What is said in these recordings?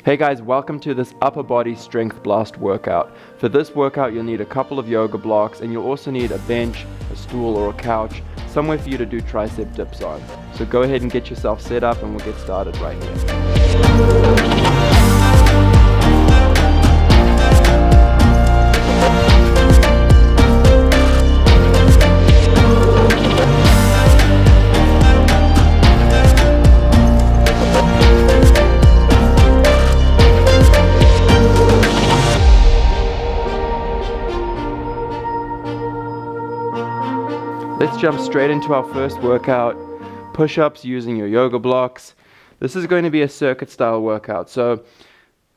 Hey guys, welcome to this upper body strength blast workout. For this workout you'll need a couple of yoga blocks and you'll also need a bench, a stool or a couch, somewhere for you to do tricep dips on. So go ahead and get yourself set up and we'll get started right here. Let's jump straight into our first workout, push-ups using your yoga blocks. This is going to be a circuit style workout, so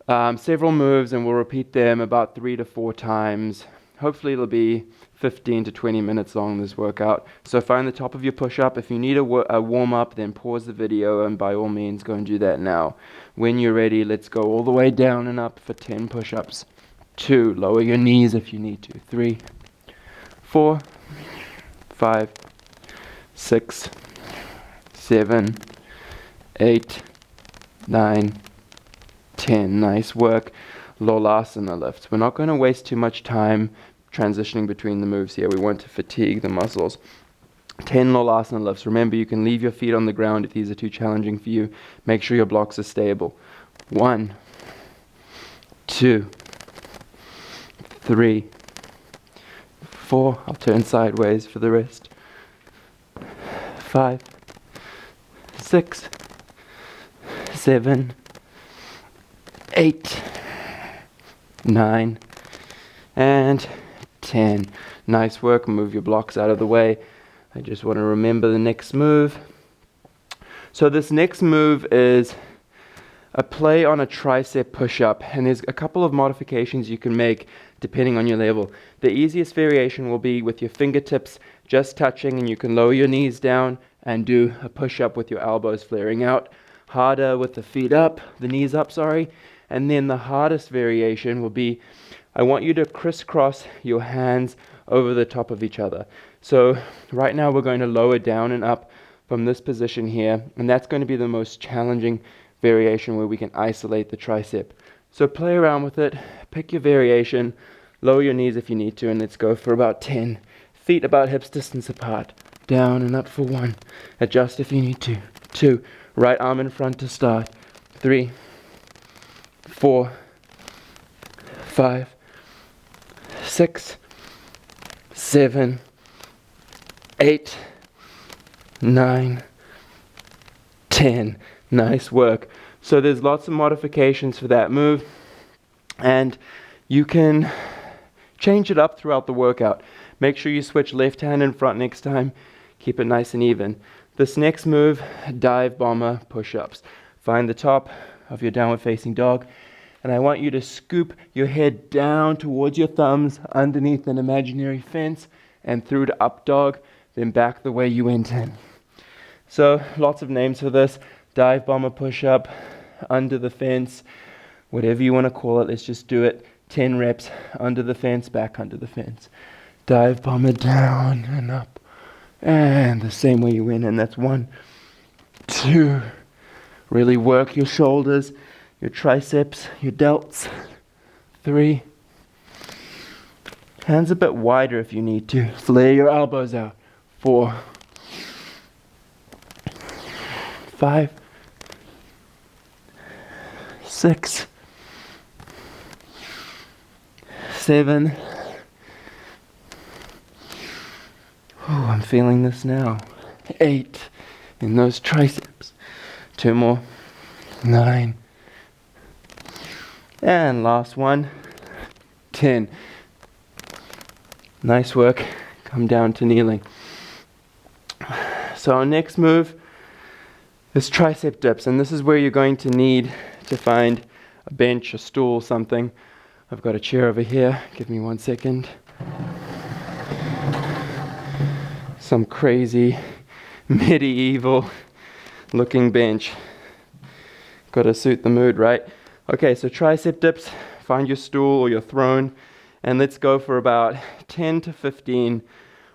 several moves and we'll repeat them about 3 to 4 times. Hopefully it'll be 15 to 20 minutes long, this workout. So find the top of your push-up. If you need a warm-up, then pause the video and by all means go and do that now. When you're ready, let's go all the way down and up for 10 push-ups. 2, lower your knees if you need to. 3, 4, 5, 6, 7, 8, 9, 10. Nice work. Lolasana lifts. We're not going to waste too much time transitioning between the moves here. We want to fatigue the muscles. 10 Lolasana lifts. Remember, you can leave your feet on the ground if these are too challenging for you. Make sure your blocks are stable. 1, 2, 3, 4, I'll turn sideways for the rest. 5, 6, 7, 8, 9, and 10. Nice work. Move your blocks out of the way. I just want to remember the next move. So this next move is a play on a tricep push-up, and there's a couple of modifications you can make depending on your level. The easiest variation will be with your fingertips just touching, and you can lower your knees down and do a push-up with your elbows flaring out. Harder with the feet up, the knees up, sorry. And then the hardest variation will be, I want you to crisscross your hands over the top of each other. So right now we're going to lower down and up from this position here, and that's going to be the most challenging variation where we can isolate the tricep. So play around with it, pick your variation, lower your knees if you need to, and let's go for about 10. Feet about hips distance apart. Down and up for 1. Adjust if you need to. 2. Right arm in front to start. 3, 4, 5, 6, 7, 8, 9, 10. Nice work. So there's lots of modifications for that move, and you can change it up throughout the workout. Make sure you switch left hand in front next time. Keep it nice and even. This next move, dive bomber push-ups. Find the top of your downward facing dog, and I want you to scoop your head down towards your thumbs underneath an imaginary fence and through to up dog, then back the way you went in. So lots of names for this. Dive bomber push-up, under the fence, whatever you want to call it. Let's just do it. 10 reps, under the fence, back under the fence. Dive bomber down and up. And the same way you went in. That's 1, 2. Really work your shoulders, your triceps, your delts. 3. Hands a bit wider if you need to. Flare your elbows out. 4, 5, 6, 7. Oh, I'm feeling this now. 8 in those triceps. 2 more. 9. And last one. 10. Nice work. Come down to kneeling. So our next move is tricep dips, and this is where you're going to need to find a bench, a stool, something. I've got a chair over here. Give me 1 second. Some crazy medieval looking bench. Got to suit the mood, right? Okay, so tricep dips. Find your stool or your throne, and let's go for about 10 to 15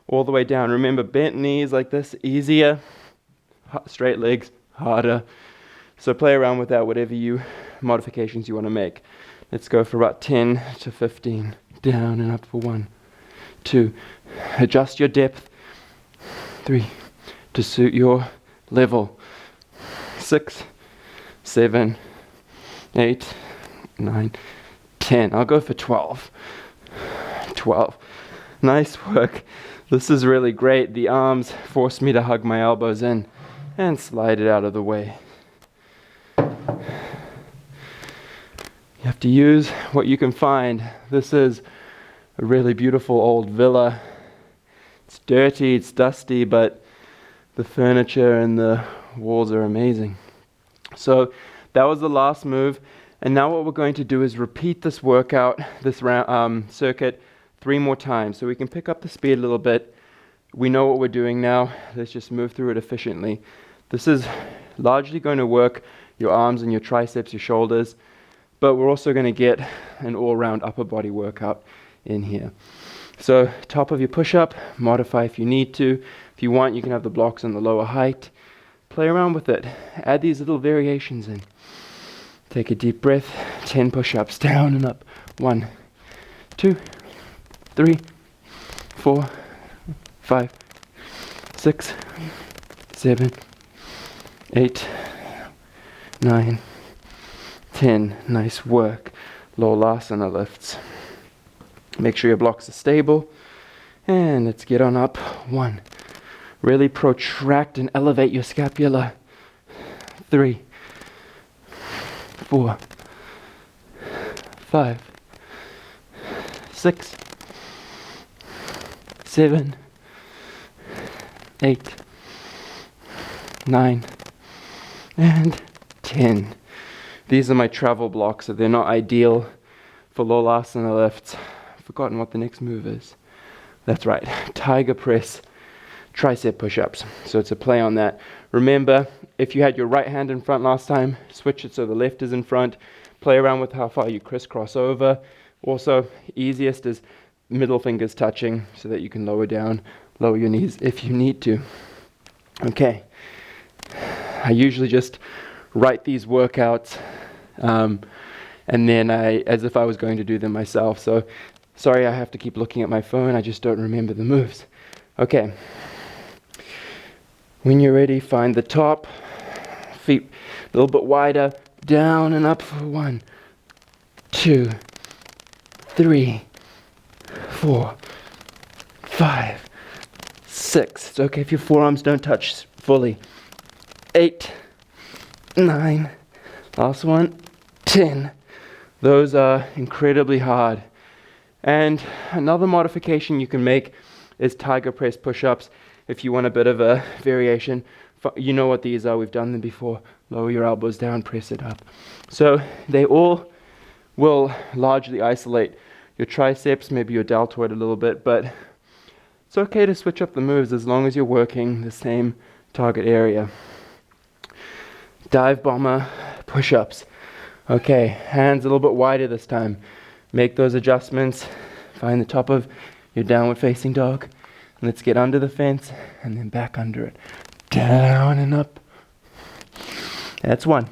all the way down. Remember, bent knees like this, easier. Straight legs, harder. So play around with that, whatever you modifications you want to make. Let's go for about 10 to 15. Down and up for 1, 2. Adjust your depth. 3, to suit your level. 6, 7, 8, 9, 10. I'll go for 12. 12. Nice work. This is really great. The arms force me to hug my elbows in and slide it out of the way. You have to use what you can find. This is a really beautiful old villa. It's dirty, it's dusty, but the furniture and the walls are amazing. So that was the last move. And now what we're going to do is repeat this workout, this circuit, 3 more times. So we can pick up the speed a little bit. We know what we're doing now. Let's just move through it efficiently. This is largely going to work your arms and your triceps, your shoulders, but we're also going to get an all-round upper body workout in here. So top of your push-up, modify if you need to. If you want, you can have the blocks on the lower height. Play around with it. Add these little variations in. Take a deep breath. 10 push-ups, down and up. 1, 2, 3, 4, 5, 6, 7, 8, 9, 10. Nice work. Lolasana lifts. Make sure your blocks are stable. And let's get on up. 1. Really protract and elevate your scapula. 3, 4, 5, 6, 7, 8, 9, and 10. These are my travel blocks, so they're not ideal for Lolasana lifts. I've forgotten what the next move is. That's right, tiger press tricep push-ups. So it's a play on that. Remember, if you had your right hand in front last time, switch it so the left is in front. Play around with how far you crisscross over. Also, easiest is middle fingers touching so that you can lower your knees if you need to. Okay. I usually just write these workouts and then as if I was going to do them myself. So sorry I have to keep looking at my phone. I just don't remember the moves. Okay. When you're ready, find the top. Feet a little bit wider. Down and up for 1, 2, 3, 4, 5, 6. It's okay if your forearms don't touch fully. 8, 9, last one, 10. Those are incredibly hard. And another modification you can make is tiger press push-ups. If you want a bit of a variation, you know what these are, we've done them before. Lower your elbows down, press it up. So they all will largely isolate your triceps, maybe your deltoid a little bit, but it's okay to switch up the moves as long as you're working the same target area. Dive bomber push-ups. Okay, hands a little bit wider this time. Make those adjustments. Find the top of your downward facing dog. Let's get under the fence and then back under it. Down and up. That's 1.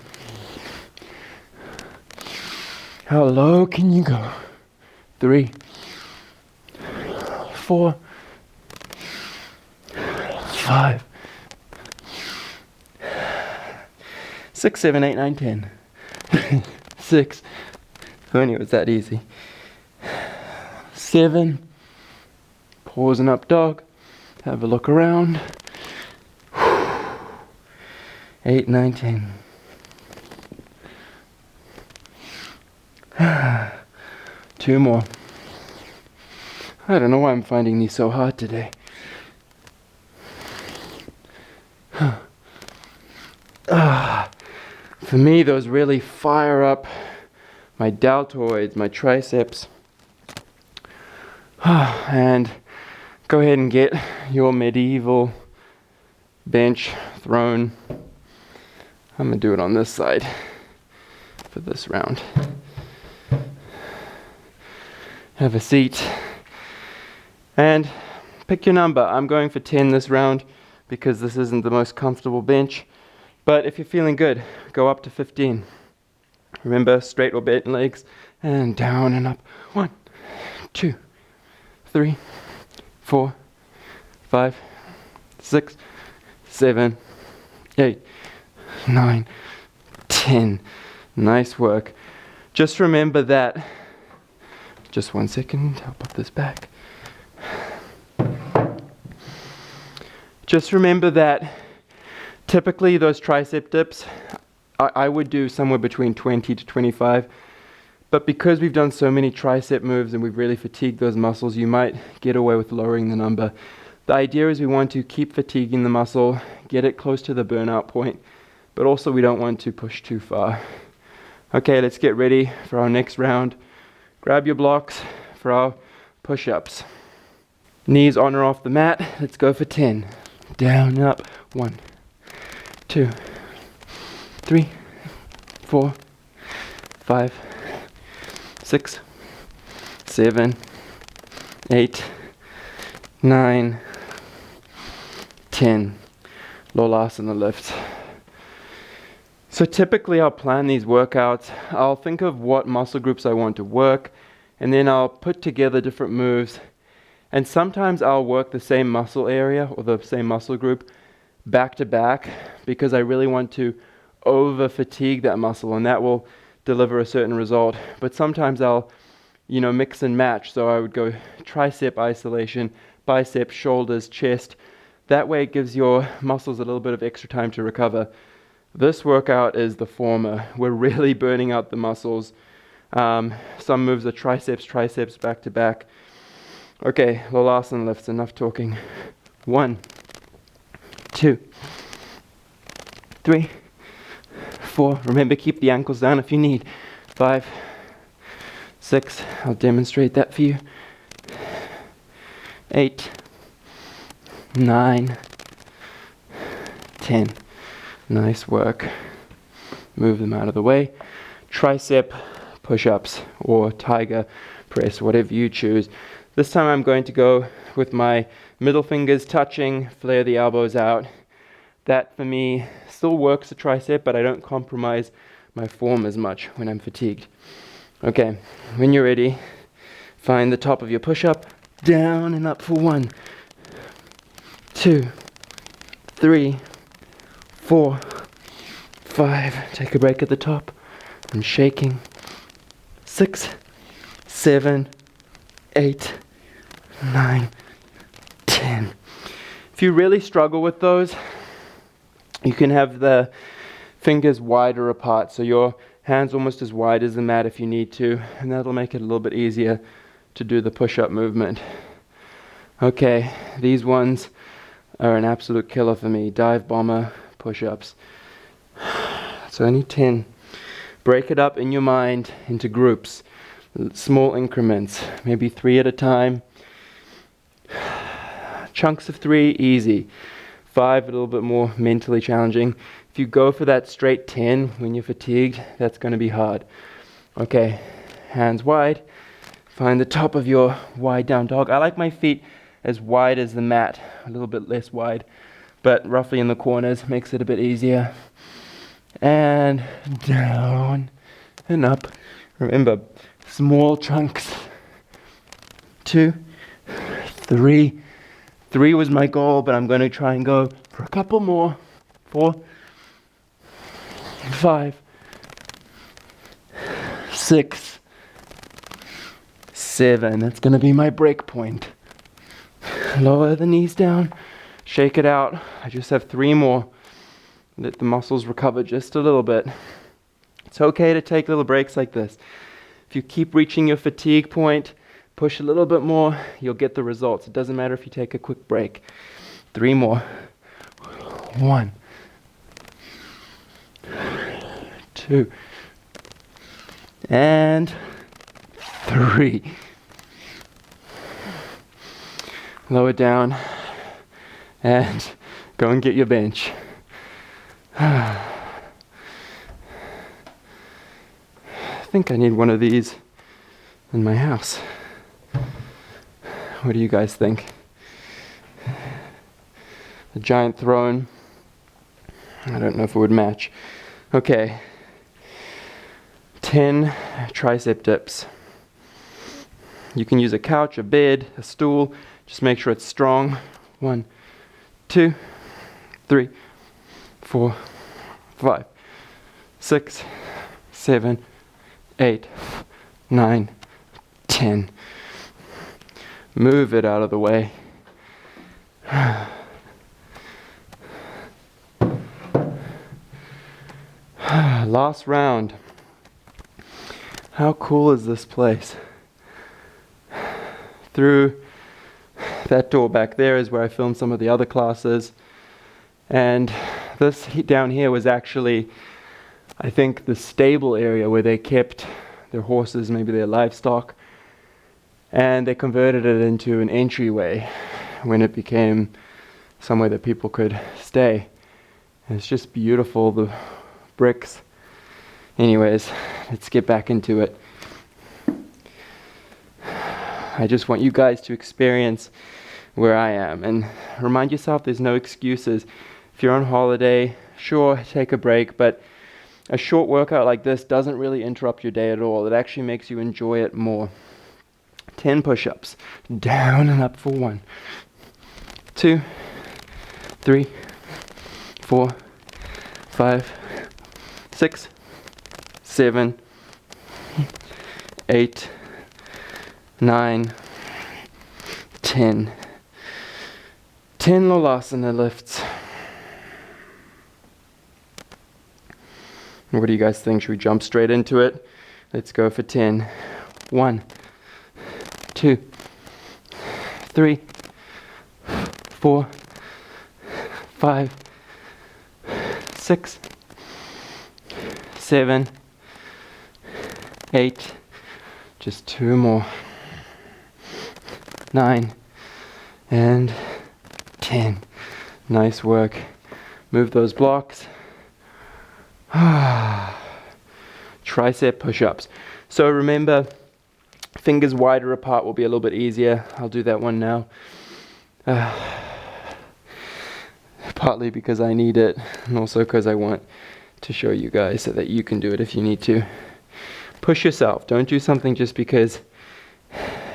How low can you go? 3, 4, 5, 6, 7, 8, 9, 10. 6. Who knew it was that easy? 7. Pause and up dog. Have a look around. 8, 9, 10. 2 more. I don't know why I'm finding these so hard today. For me, those really fire up my deltoids, my triceps. And go ahead and get your medieval bench thrown. I'm going to do it on this side for this round. Have a seat and pick your number. I'm going for 10 this round because this isn't the most comfortable bench. But if you're feeling good, go up to 15. Remember, straight or bent legs. And down and up. 1, 2, 3, 4, 5, 6, 7, 8, 9, 10. Nice work. Just remember that. Just 1 second. I'll put this back. Just remember that typically those tricep dips, I would do somewhere between 20 to 25. But because we've done so many tricep moves and we've really fatigued those muscles, you might get away with lowering the number. The idea is we want to keep fatiguing the muscle, get it close to the burnout point, but also we don't want to push too far. Okay, let's get ready for our next round. Grab your blocks for our push-ups. Knees on or off the mat. Let's go for 10. Down and up. 1, 2, 3, 4, 5, 6, 7, 8, 9, 10. Low asana lifts. So typically I'll plan these workouts. I'll think of what muscle groups I want to work, and then I'll put together different moves. And sometimes I'll work the same muscle area or the same muscle group back to back because I really want to over fatigue that muscle, and that will deliver a certain result. But sometimes I'll, mix and match. So I would go tricep isolation, bicep, shoulders, chest. That way it gives your muscles a little bit of extra time to recover. This workout is the former. We're really burning out the muscles. Some moves are triceps back to back. Okay, low asana lifts, enough talking. 1, 2, 3, 4. Remember, keep the ankles down if you need. 5, 6. I'll demonstrate that for you. 8, 9, 10. Nice work. Move them out of the way. Tricep push-ups or tiger press, whatever you choose. This time I'm going to go with my middle fingers touching, flare the elbows out. That for me still works the tricep, but I don't compromise my form as much when I'm fatigued. Okay, when you're ready, find the top of your push-up, down and up for 1, 2, 3, 4, 5. Take a break at the top. I'm shaking. 6, 7, 8, 9, 10. If you really struggle with those, you can have the fingers wider apart, so your hands almost as wide as the mat if you need to, and that'll make it a little bit easier to do the push-up movement. Okay, these ones are an absolute killer for me. Dive bomber push-ups. It's only 10. Break it up in your mind into groups, small increments, maybe 3 at a time. Chunks of 3, easy. 5, a little bit more mentally challenging. If you go for that straight 10 when you're fatigued, that's going to be hard. Okay, hands wide. Find the top of your wide down dog. I like my feet as wide as the mat, a little bit less wide, but roughly in the corners makes it a bit easier. And down and up. Remember, small chunks. 2, 3. 3 was my goal, but I'm going to try and go for a couple more. 4, 5, 6, 7. That's going to be my break point. Lower the knees down. Shake it out. I just have 3 more. Let the muscles recover just a little bit. It's okay to take little breaks like this. If you keep reaching your fatigue point, push a little bit more, you'll get the results. It doesn't matter if you take a quick break. 3 more. 1, 2, and 3. Lower down and go and get your bench. I think I need one of these in my house. What do you guys think? A giant throne. I don't know if it would match. Okay. 10 tricep dips. You can use a couch, a bed, a stool. Just make sure it's strong. 1, 2, 3, 4, 5, 6, 7, 8, 9, 10. Move it out of the way. Last round. How cool is this place? Through that door back there is where I filmed some of the other classes. And this down here was actually, I think, the stable area where they kept their horses, maybe their livestock. And they converted it into an entryway when it became somewhere that people could stay. And it's just beautiful, the bricks. Anyways, let's get back into it. I just want you guys to experience where I am and remind yourself there's no excuses. If you're on holiday, sure, take a break, but a short workout like this doesn't really interrupt your day at all. It actually makes you enjoy it more. 10 push-ups, down and up for 1, 2, 3, 4, 5, 6, 7, 8, 9, 10. 10 Lolasana lifts. What do you guys think? Should we jump straight into it? Let's go for 10. 1, 2, 3, 4, 5, 6, 7, 8, just 2 more, 9, and 10. Nice work. Move those blocks. Tricep push-ups. So remember, fingers wider apart will be a little bit easier. I'll do that one now. Partly because I need it, and also because I want to show you guys so that you can do it if you need to. Push yourself. Don't do something just because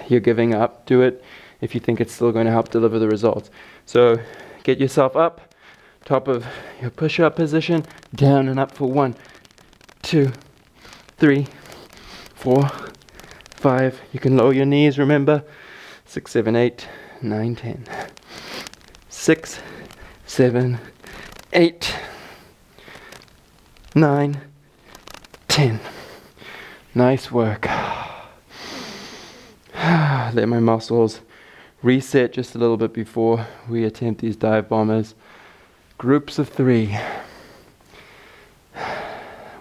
you're giving up. Do it if you think it's still going to help deliver the results. So get yourself up, top of your push-up position, down and up for 1, 2, 3, 4, 5. You can lower your knees, remember. 6, 7, 8, 9, 10. 6, 7, 8, 9, 10. Nice work. Let my muscles reset just a little bit before we attempt these dive bombers. Groups of 3.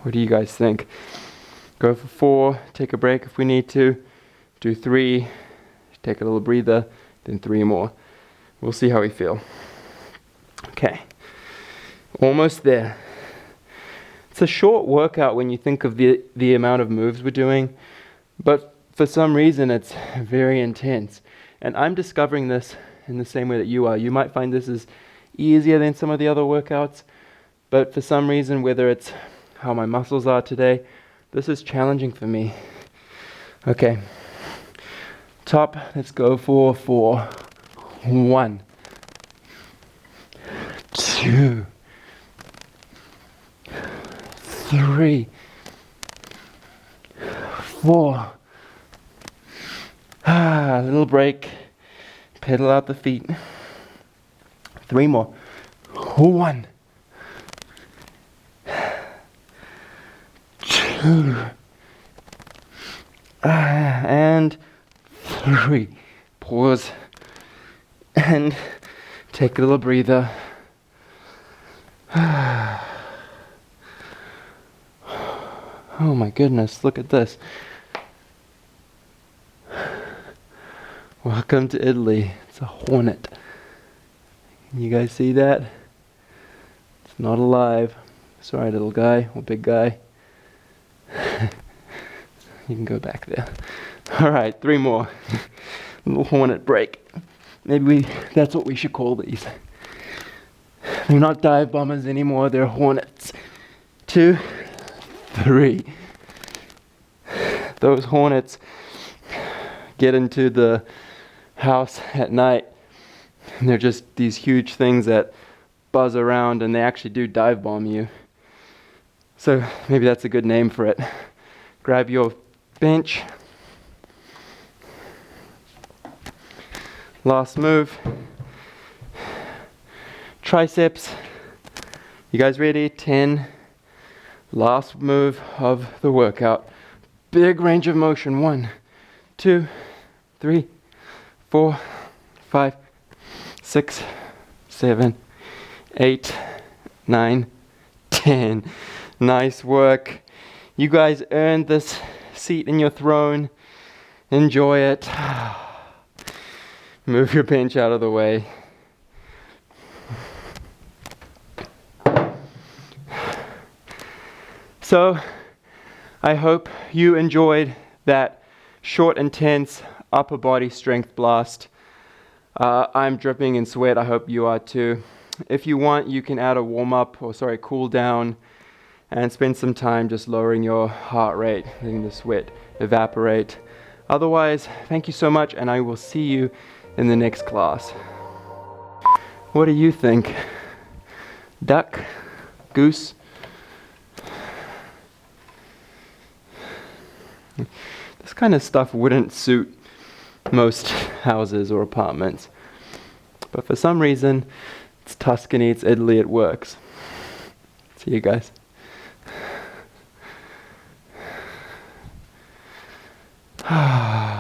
What do you guys think? Go for 4, take a break if we need to. Do 3, take a little breather, then 3 more. We'll see how we feel. Okay, almost there. It's a short workout when you think of the amount of moves we're doing, but for some reason it's very intense. And I'm discovering this in the same way that you are. You might find this is easier than some of the other workouts, but for some reason, whether it's how my muscles are today, this is challenging for me. Okay, top, let's go for 4. 1, 2, 3, 4. Little break. Pedal out the feet. 3 more. 1, 2, and 3. Pause and take a little breather. Oh my goodness, look at this. Welcome to Italy. It's a hornet. Can you guys see that? It's not alive. Sorry, little guy or big guy. You can go back there. Alright, 3 more. Little hornet break. Maybe that's what we should call these. They're not dive bombers anymore, they're hornets. 2, 3. those hornets get into the house at night, and they're just these huge things that buzz around, and they actually do dive bomb you. So maybe that's a good name for it. Grab your bench. Last move. Triceps. You guys ready? 10. Last move of the workout. Big range of motion. 1, 2, 3, 4, 5, 6, 7, 8, 9, 10. Nice work. You guys earned this seat in your throne. Enjoy it. Move your bench out of the way. So, I hope you enjoyed that short, intense upper body strength blast. I'm dripping in sweat. I hope you are too. If you want, you can add a cool down, and spend some time just lowering your heart rate, letting the sweat evaporate. Otherwise, thank you so much, and I will see you in the next class. What do you think? Duck? Goose? This kind of stuff wouldn't suit most houses or apartments, but for some reason, it's Tuscany, it's Italy, it works. See you guys. Ah.